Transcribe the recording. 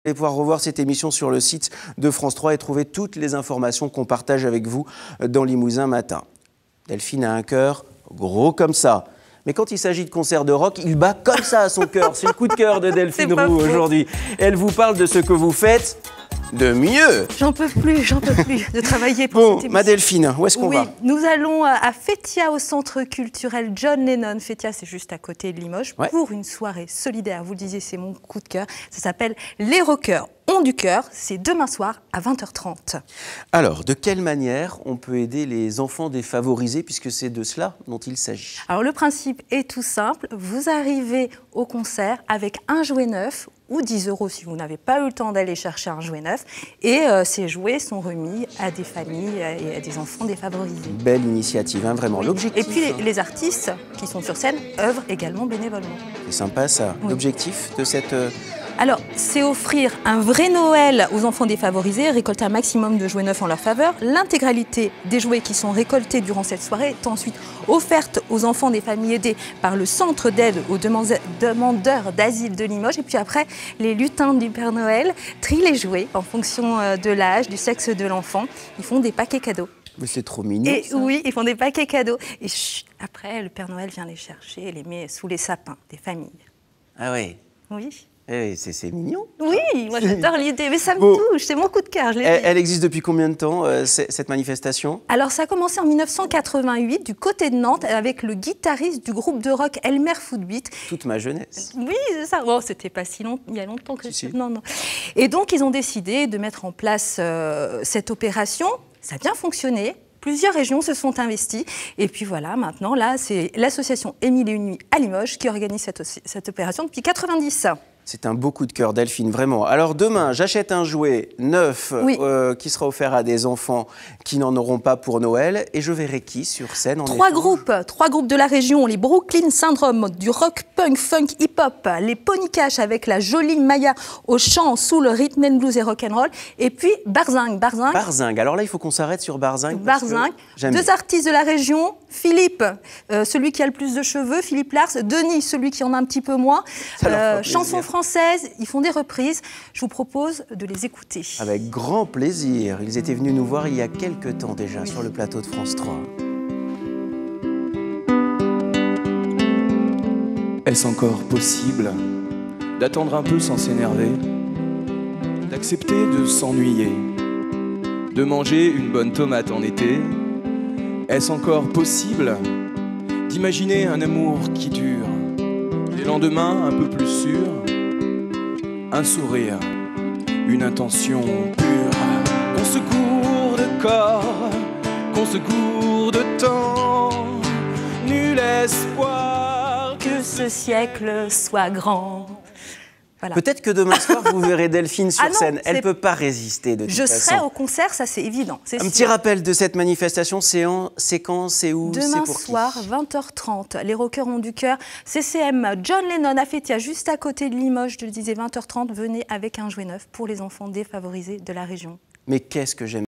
Vous allez pouvoir revoir cette émission sur le site de France 3 et trouver toutes les informations qu'on partage avec vous dans Limousin Matin. Delphine a un cœur gros comme ça. Mais quand il s'agit de concert de rock, il bat comme ça à son cœur. C'est le coup de cœur de Delphine Roux aujourd'hui. Elle vous parle de ce que vous faites de mieux. J'en peux plus de travailler pour cette émission. Ma Delphine, où est-ce qu'on va? Nous allons à Fétia, au centre culturel John Lennon. Fétia, c'est juste à côté de Limoges, pour une soirée solidaire. Vous le disiez, c'est mon coup de cœur. Ça s'appelle Les Rockers ont du cœur. C'est demain soir à 20h30. Alors, de quelle manière on peut aider les enfants défavorisés, puisque c'est de cela dont il s'agit? Alors, le principe est tout simple. Vous arrivez au concert avec un jouet neuf ou 10 € si vous n'avez pas eu le temps d'aller chercher un jouet neuf. Et ces jouets sont remis à des familles et à des enfants défavorisés. Belle initiative, hein, vraiment. Oui. L'objectif. Et puis les artistes qui sont sur scène œuvrent également bénévolement. C'est sympa ça. Oui. L'objectif de cette... Alors, c'est offrir un vrai Noël aux enfants défavorisés, récolter un maximum de jouets neufs en leur faveur. L'intégralité des jouets qui sont récoltés durant cette soirée est ensuite offerte aux enfants des familles aidées par le centre d'aide aux demandeurs d'asile de Limoges. Et puis après, les lutins du Père Noël trient les jouets en fonction de l'âge, du sexe de l'enfant. Ils font des paquets cadeaux. Mais c'est trop mignon. Et ça. Oui, ils font des paquets cadeaux. Et après, le Père Noël vient les chercher et les met sous les sapins des familles. Ah oui. Oui. Eh, c'est mignon. Oui, moi j'adore l'idée, mais ça me touche, c'est mon coup de cœur. Elle existe depuis combien de temps, cette manifestation? Alors ça a commencé en 1988, du côté de Nantes, avec le guitariste du groupe de rock Elmer Footbeat. Toute ma jeunesse. Oui, c'est ça. Bon, c'était pas si longtemps, il y a longtemps que si. Non. Et donc ils ont décidé de mettre en place cette opération. Ça a bien fonctionné. Plusieurs régions se sont investies. Et puis voilà, maintenant, là, c'est l'association Émile et une nuit à Limoges qui organise cette opération depuis 1990. C'est un beau coup de cœur, Delphine, vraiment. Alors demain, j'achète un jouet neuf qui sera offert à des enfants qui n'en auront pas pour Noël. Et je verrai qui sur scène en Trois groupes de la région, les Brooklyn Syndrome, du rock, punk, funk, hip-hop, les Pony Cash avec la jolie Maya au chant sous le rhythm and blues et rock'n'roll, et puis Barzingue. Barzingue, alors là, il faut qu'on s'arrête sur Barzingue. Barzingue, deux artistes de la région, Philippe, celui qui a le plus de cheveux, Philippe Lars, Denis, celui qui en a un petit peu moins, chansons françaises, ils font des reprises. Je vous propose de les écouter. Avec grand plaisir. Ils étaient venus nous voir il y a quelques temps déjà sur le plateau de France 3. Est-ce encore possible d'attendre un peu sans s'énerver, d'accepter de s'ennuyer, de manger une bonne tomate en été? Est-ce encore possible d'imaginer un amour qui dure, des lendemains un peu plus sûrs, un sourire, une intention pure, qu'on se court de corps, qu'on se court de temps, nul espoir que ce siècle soit grand. Voilà. Peut-être que demain soir, vous verrez Delphine sur scène. Elle ne peut pas résister de toute façon. Je serai au concert, ça c'est évident. Un petit rappel de cette manifestation, c'est quand, c'est où, demain pour soir, 20h30. Les Rockers ont du cœur. CCM John Lennon à Fétia, juste à côté de Limoges, je le disais, 20h30. Venez avec un jouet neuf pour les enfants défavorisés de la région. Mais qu'est-ce que j'aime